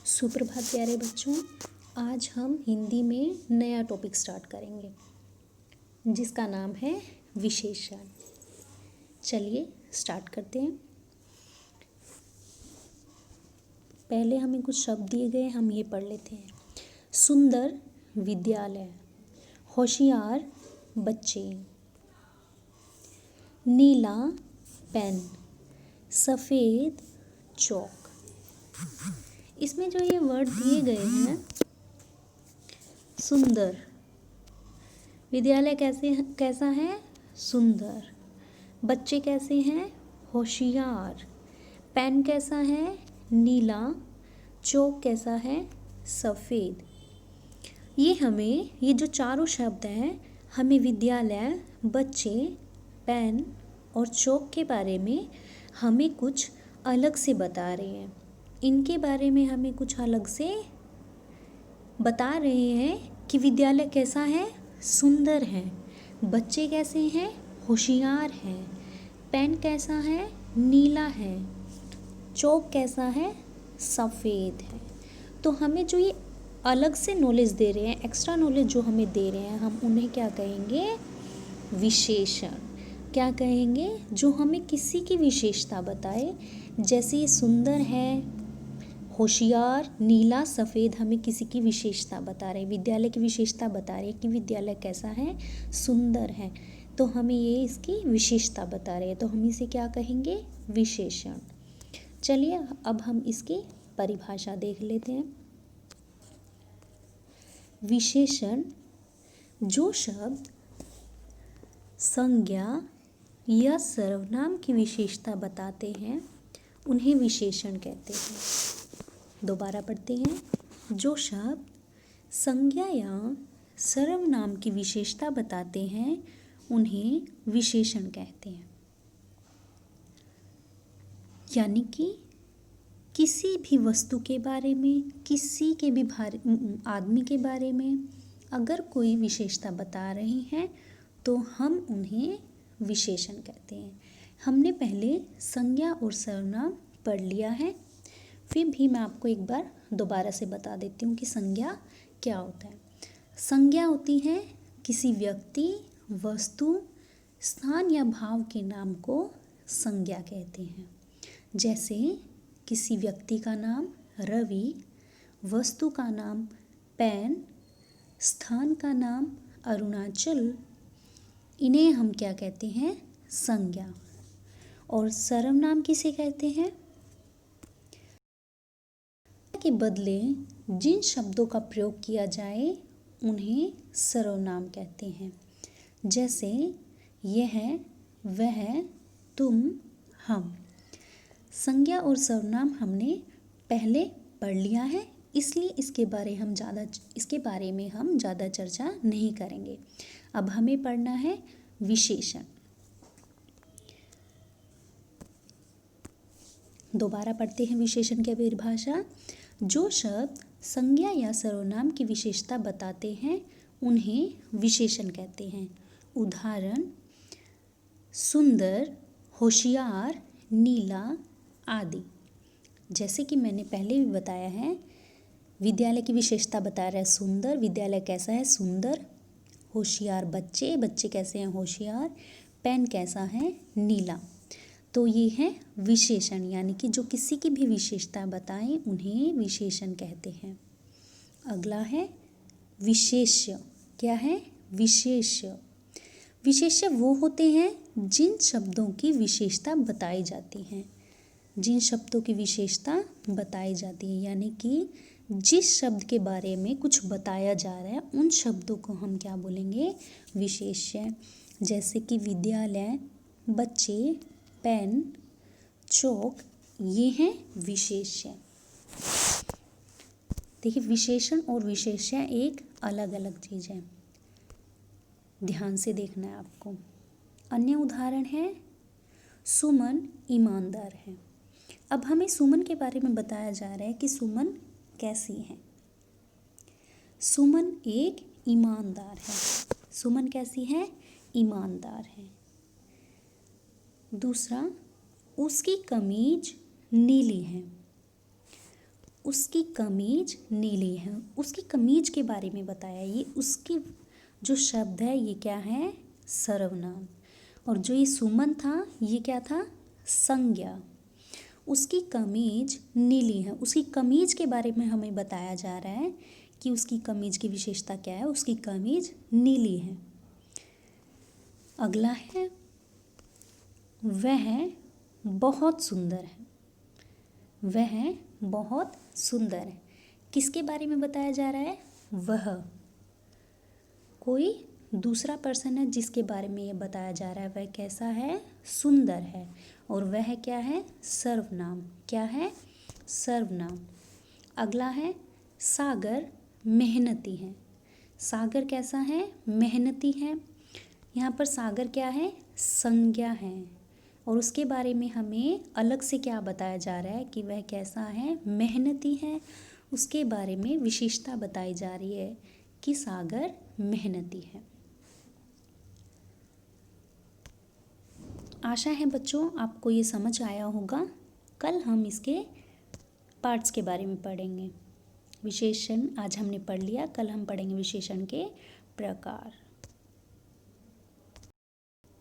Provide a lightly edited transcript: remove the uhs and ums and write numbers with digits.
सुप्रभात प्यारे बच्चों। आज हम हिंदी में नया टॉपिक स्टार्ट करेंगे जिसका नाम है विशेषण। चलिए स्टार्ट करते हैं। पहले हमें कुछ शब्द दिए गए, हम ये पढ़ लेते हैं। सुंदर विद्यालय, होशियार बच्चे, नीला पेन, सफ़ेद चौक। इसमें जो ये वर्ड दिए गए हैं, सुंदर, विद्यालय कैसा है? सुंदर। बच्चे कैसे हैं? होशियार। पेन कैसा है? नीला। चौक कैसा है? सफ़ेद। ये जो चारों शब्द हैं, हमें विद्यालय, बच्चे, पेन और चौक के बारे में हमें कुछ अलग से बता रहे हैं। इनके बारे में हमें कुछ अलग से बता रहे हैं कि विद्यालय कैसा है? सुंदर है। बच्चे कैसे हैं? होशियार हैं। पेन कैसा है? नीला है। चौक कैसा है? सफ़ेद है। तो हमें जो ये अलग से नॉलेज दे रहे हैं, एक्स्ट्रा नॉलेज जो हमें दे रहे हैं, हम उन्हें क्या कहेंगे? विशेषण। क्या कहेंगे? जो हमें किसी की विशेषता बताए। जैसे ये सुंदर है, होशियार, नीला, सफ़ेद हमें किसी की विशेषता बता रहे, विद्यालय की विशेषता बता रहे कि विद्यालय कैसा है? सुंदर है। तो हमें ये इसकी विशेषता बता रहे हैं, तो हम इसे क्या कहेंगे? विशेषण। चलिए अब हम इसकी परिभाषा देख लेते हैं। विशेषण जो शब्द संज्ञा या सर्वनाम की विशेषता बताते हैं उन्हें विशेषण कहते हैं। दोबारा पढ़ते हैं। जो शब्द संज्ञा या सर्वनाम की विशेषता बताते हैं उन्हें विशेषण कहते हैं। यानी कि किसी भी वस्तु के बारे में, किसी के भी आदमी के बारे में अगर कोई विशेषता बता रहे हैं तो हम उन्हें विशेषण कहते हैं। हमने पहले संज्ञा और सर्वनाम पढ़ लिया है, फिर भी मैं आपको एक बार दोबारा से बता देती हूँ कि संज्ञा क्या होता है। संज्ञा होती है किसी व्यक्ति, वस्तु, स्थान या भाव के नाम को संज्ञा कहते हैं। जैसे किसी व्यक्ति का नाम रवि, वस्तु का नाम पेन, स्थान का नाम अरुणाचल, इन्हें हम क्या कहते हैं? संज्ञा। और सर्वनाम किसे कहते हैं? के बदले जिन शब्दों का प्रयोग किया जाए उन्हें सर्वनाम कहते हैं। जैसे यह, वह, तुम, हम। संज्ञा और सर्वनाम हमने पहले पढ़ लिया है, इसलिए इसके बारे में हम ज़्यादा चर्चा नहीं करेंगे। अब हमें पढ़ना है विशेषण। दोबारा पढ़ते हैं विशेषण की परिभाषा। जो शब्द संज्ञा या सर्वनाम की विशेषता बताते हैं उन्हें विशेषण कहते हैं। उदाहरण: सुंदर, होशियार, नीला आदि। जैसे कि मैंने पहले भी बताया है, विद्यालय की विशेषता बता रहा है सुंदर, विद्यालय कैसा है? सुंदर। होशियार बच्चे, बच्चे कैसे हैं? होशियार। पेन कैसा है? नीला। तो ये है विशेषण, यानी कि जो किसी की भी विशेषता बताएं उन्हें विशेषण कहते हैं। अगला है विशेष्य। क्या है? विशेष्य। विशेष्य वो होते हैं जिन शब्दों की विशेषता बताई जाती है। जिन शब्दों की विशेषता बताई जाती है, यानी कि जिस शब्द के बारे में कुछ बताया जा रहा है उन शब्दों को हम क्या बोलेंगे? विशेष्य। जैसे कि विद्यालय, बच्चे, पेन, चौक, ये हैं विशेष्य। देखिए, विशेषण और विशेष्य एक अलग अलग चीज़ है, ध्यान से देखना है आपको। अन्य उदाहरण है सुमन ईमानदार है। अब हमें सुमन के बारे में बताया जा रहा है कि सुमन कैसी है। सुमन एक ईमानदार है। सुमन कैसी है? ईमानदार है। दूसरा, उसकी कमीज नीली है। उसकी कमीज नीली है। उसकी कमीज के बारे में बताया। ये उसकी जो शब्द है ये क्या है, सर्वनाम। और जो ये सुमन था ये क्या था, संज्ञा। उसकी कमीज नीली है। उसकी कमीज के बारे में हमें बताया जा रहा है कि उसकी कमीज की विशेषता क्या है, उसकी कमीज नीली है। अगला है वह बहुत सुंदर है। वह बहुत सुंदर है। किसके बारे में बताया जा रहा है, वह कोई दूसरा पर्सन है जिसके बारे में ये बताया जा रहा है। वह कैसा है, सुंदर है। और वह क्या है, सर्वनाम। क्या है, सर्वनाम। अगला है सागर मेहनती है। सागर कैसा है, मेहनती है। यहाँ पर सागर क्या है, संज्ञा है। और उसके बारे में हमें अलग से क्या बताया जा रहा है कि वह कैसा है, मेहनती है। उसके बारे में विशेषता बताई जा रही है कि सागर मेहनती है। आशा है बच्चों आपको ये समझ आया होगा। कल हम इसके पार्ट्स के बारे में पढ़ेंगे। विशेषण आज हमने पढ़ लिया, कल हम पढ़ेंगे विशेषण के प्रकार।